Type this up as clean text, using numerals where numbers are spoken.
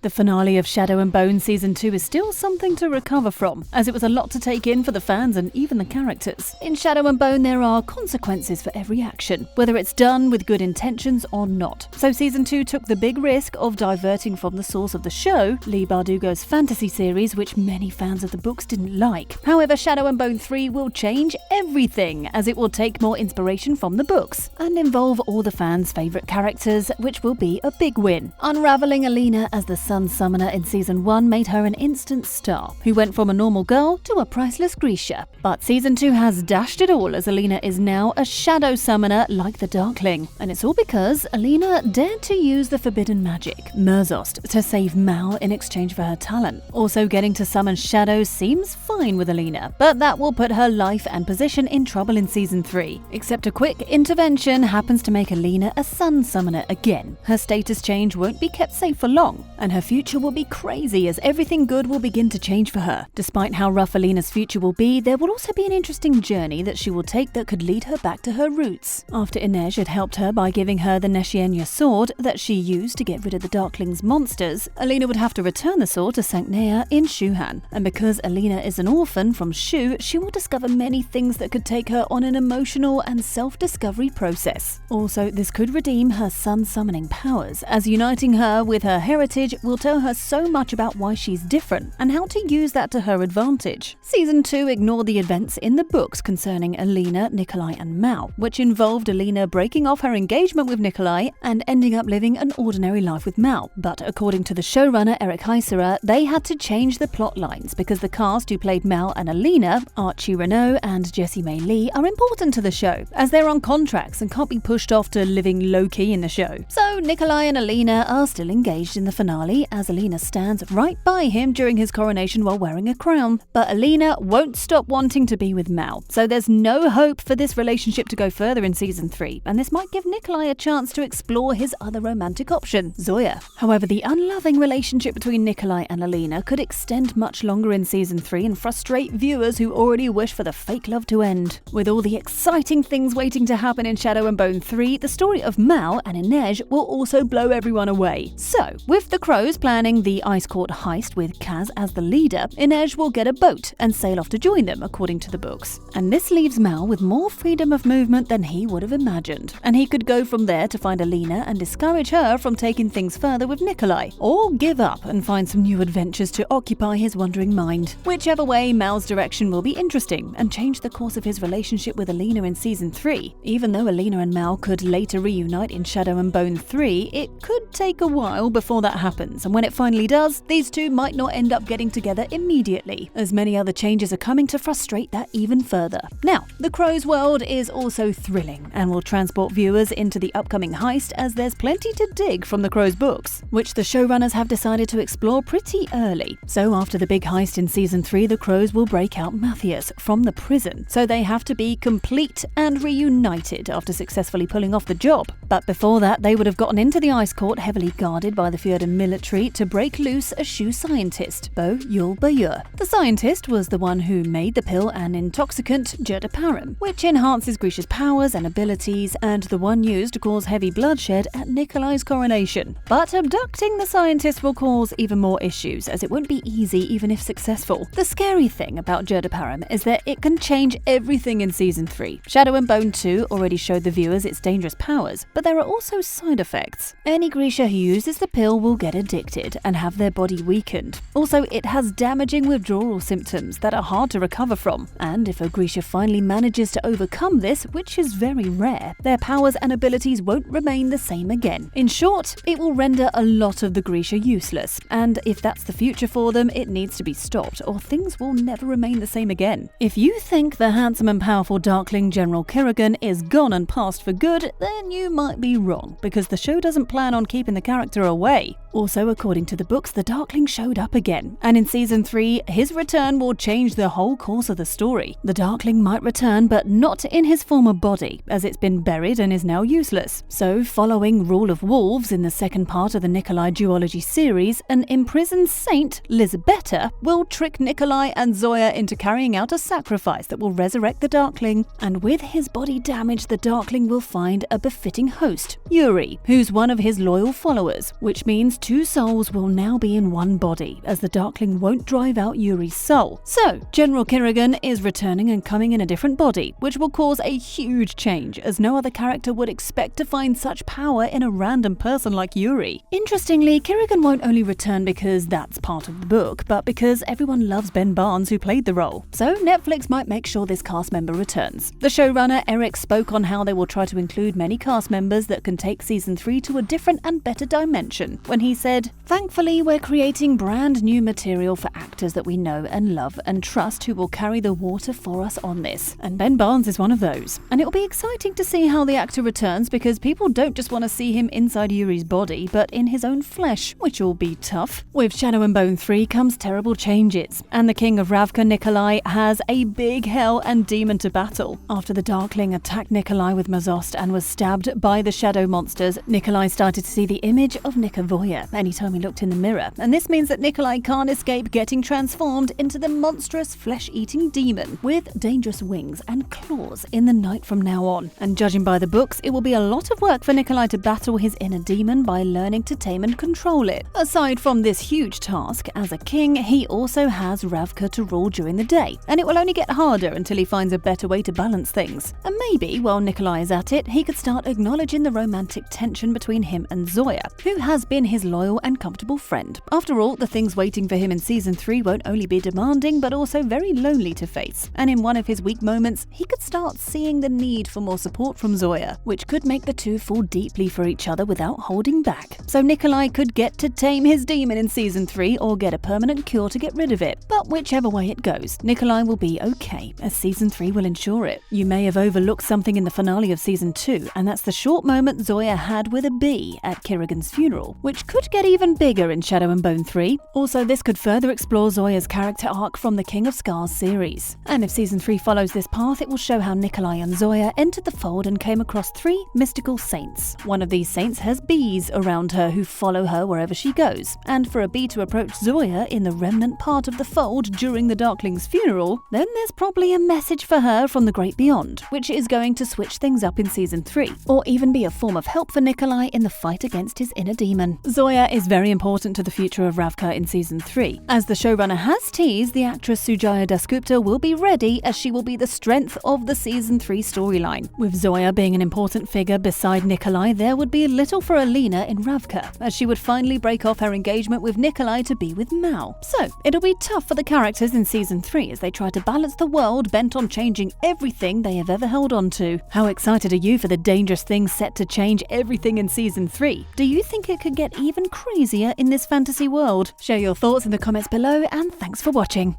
The finale of Shadow and Bone Season 2 is still something to recover from, as it was a lot to take in for the fans and even the characters. In Shadow and Bone, there are consequences for every action, whether it's done with good intentions or not. So Season 2 took the big risk of diverting from the source of the show, Leigh Bardugo's fantasy series, which many fans of the books didn't like. However, Shadow and Bone 3 will change everything, as it will take more inspiration from the books and involve all the fans' favourite characters, which will be a big win. Unraveling Alina as the Sun Summoner in Season 1 made her an instant star, who went from a normal girl to a priceless Grisha. But Season 2 has dashed it all, as Alina is now a Shadow Summoner like the Darkling. And it's all because Alina dared to use the forbidden magic, Murzost, to save Mal in exchange for her talent. Also, getting to summon shadows seems fine with Alina, but that will put her life and position in trouble in Season 3. Except a quick intervention happens to make Alina a Sun Summoner again. Her status change won't be kept safe for long, and her future will be crazy, as everything good will begin to change for her. Despite how rough Alina's future will be, there will also be an interesting journey that she will take that could lead her back to her roots. After Inej had helped her by giving her the Neshienya sword that she used to get rid of the Darkling's monsters, Alina would have to return the sword to Sankt Nea in Shuhan. And because Alina is an orphan from Shu, she will discover many things that could take her on an emotional and self-discovery process. Also, this could redeem her sun summoning powers, as uniting her with her heritage will tell her so much about why she's different and how to use that to her advantage. Season 2 ignored the events in the books concerning Alina, Nikolai and Mal, which involved Alina breaking off her engagement with Nikolai and ending up living an ordinary life with Mal. But according to the showrunner Eric Heisserer, they had to change the plot lines because the cast who played Mal and Alina, Archie Renault and Jessie May Lee, are important to the show, as they're on contracts and can't be pushed off to living low-key in the show. So Nikolai and Alina are still engaged in the finale, as Alina stands right by him during his coronation while wearing a crown. But Alina won't stop wanting to be with Mal, so there's no hope for this relationship to go further in Season 3, and this might give Nikolai a chance to explore his other romantic option, Zoya. However, the unloving relationship between Nikolai and Alina could extend much longer in Season 3 and frustrate viewers who already wish for the fake love to end. With all the exciting things waiting to happen in Shadow and Bone 3, the story of Mal and Inej will also blow everyone away. So, with the Crows planning the Ice Court heist with Kaz as the leader, Inej will get a boat and sail off to join them, according to the books. And this leaves Mal with more freedom of movement than he would have imagined, and he could go from there to find Alina and discourage her from taking things further with Nikolai, or give up and find some new adventures to occupy his wandering mind. Whichever way, Mal's direction will be interesting and change the course of his relationship with Alina in Season 3. Even though Alina and Mal could later reunite in Shadow and Bone 3, it could take a while before that happens, and when it finally does, these two might not end up getting together immediately, as many other changes are coming to frustrate that even further. Now, the Crow's world is also thrilling and will transport viewers into the upcoming heist, as there's plenty to dig from the Crow's books, which the showrunners have decided to explore pretty early. So after the big heist in Season 3, the Crows will break out Matthias from the prison, so they have to be complete and reunited after successfully pulling off the job. But before that, they would have gotten into the Ice Court, heavily guarded by the Fjerdan military, to break loose a Shu scientist, Bo Yul Bayur. The scientist was the one who made the pill an intoxicant Jerdaparam, which enhances Grisha's powers and abilities, and the one used to cause heavy bloodshed at Nikolai's coronation. But abducting the scientist will cause even more issues, as it won't be easy even if successful. The scary thing about Jerdaparam is that it can change everything in Season 3. Shadow and Bone 2 already showed the viewers its dangerous powers, but there are also side effects. Any Grisha who uses the pill will get addicted and have their body weakened. Also, it has damaging withdrawal symptoms that are hard to recover from, and if a Grisha finally manages to overcome this, which is very rare, their powers and abilities won't remain the same again. In short, it will render a lot of the Grisha useless, and if that's the future for them, it needs to be stopped, or things will never remain the same again. If you think the handsome and powerful Darkling General Kirigan is gone and past for good, then you might be wrong, because the show doesn't plan on keeping the character away. Also, according to the books, the Darkling showed up again, and in Season 3, his return will change the whole course of the story. The Darkling might return, but not in his former body, as it's been buried and is now useless. So, following Rule of Wolves in the second part of the Nikolai duology series, an imprisoned saint, Lizabetta, will trick Nikolai and Zoya into carrying out a sacrifice that will resurrect the Darkling, and with his body damaged, the Darkling will find a befitting host, Yuri, who's one of his loyal followers, which means two souls will now be in one body, as the Darkling won't drive out Yuri's soul. So, General Kirigan is returning and coming in a different body, which will cause a huge change, as no other character would expect to find such power in a random person like Yuri. Interestingly, Kirigan won't only return because that's part of the book, but because everyone loves Ben Barnes, who played the role. So Netflix might make sure this cast member returns. The showrunner Eric spoke on how they will try to include many cast members that can take season 3 to a different and better dimension, when he said, "Thankfully, we're creating brand new material for actors that we know and love and trust who will carry the water for us on this. And Ben Barnes is one of those. And it'll be exciting to see how the actor returns, because people don't just want to see him inside Yuri's body, but in his own flesh, which will be tough." With Shadow and Bone 3 comes terrible changes, and the King of Ravka, Nikolai, has a big hell and demon to battle. After the Darkling attacked Nikolai with Mazost and was stabbed by the shadow monsters, Nikolai started to see the image of Nikavoya anytime he looked in the mirror, and this means that Nikolai can't escape getting transformed into the monstrous flesh-eating demon with dangerous wings and claws in the night from now on. And judging by the books, it will be a lot of work for Nikolai to battle his inner demon by learning to tame and control it. Aside from this huge task, as a king, he also has Ravka to rule during the day, and it will only get harder until he finds a better way to balance things. And maybe, while Nikolai is at it, he could start acknowledging the romantic tension between him and Zoya, who has been his loyal and comfortable friend. After all, the things waiting for him in season 3 won't only be demanding, but also very lonely to face. And in one of his weak moments, he could start seeing the need for more support from Zoya, which could make the two fall deeply for each other without holding back. So Nikolai could get to tame his demon in season 3 or get a permanent cure to get rid of it. But whichever way it goes, Nikolai will be okay, as season 3 will ensure it. You may have overlooked something in the finale of season 2, and that's the short moment Zoya had with a bee at Kirigan's funeral, which could get even bigger in Shadow and Bone 3. Also, this could further explore Zoya's character arc from the King of Scars series. And if season 3 follows this path, it will show how Nikolai and Zoya entered the fold and came across 3 mystical saints. One of these saints has bees around her who follow her wherever she goes, and for a bee to approach Zoya in the remnant part of the fold during the Darkling's funeral, then there's probably a message for her from the great beyond, which is going to switch things up in season 3, or even be a form of help for Nikolai in the fight against his inner demon. Zoya is very important to the future of Ravka in season 3. As the showrunner has teased, the actress Sujaya Dasgupta will be ready, as she will be the strength of the season 3 storyline. With Zoya being an important figure beside Nikolai, there would be little for Alina in Ravka, as she would finally break off her engagement with Nikolai to be with Mal. So, it'll be tough for the characters in season 3 as they try to balance the world bent on changing everything they have ever held on to. How excited are you for the dangerous things set to change everything in season 3? Do you think it could get even crazier in this fantasy world? Share your thoughts in the comments below, and thanks for watching.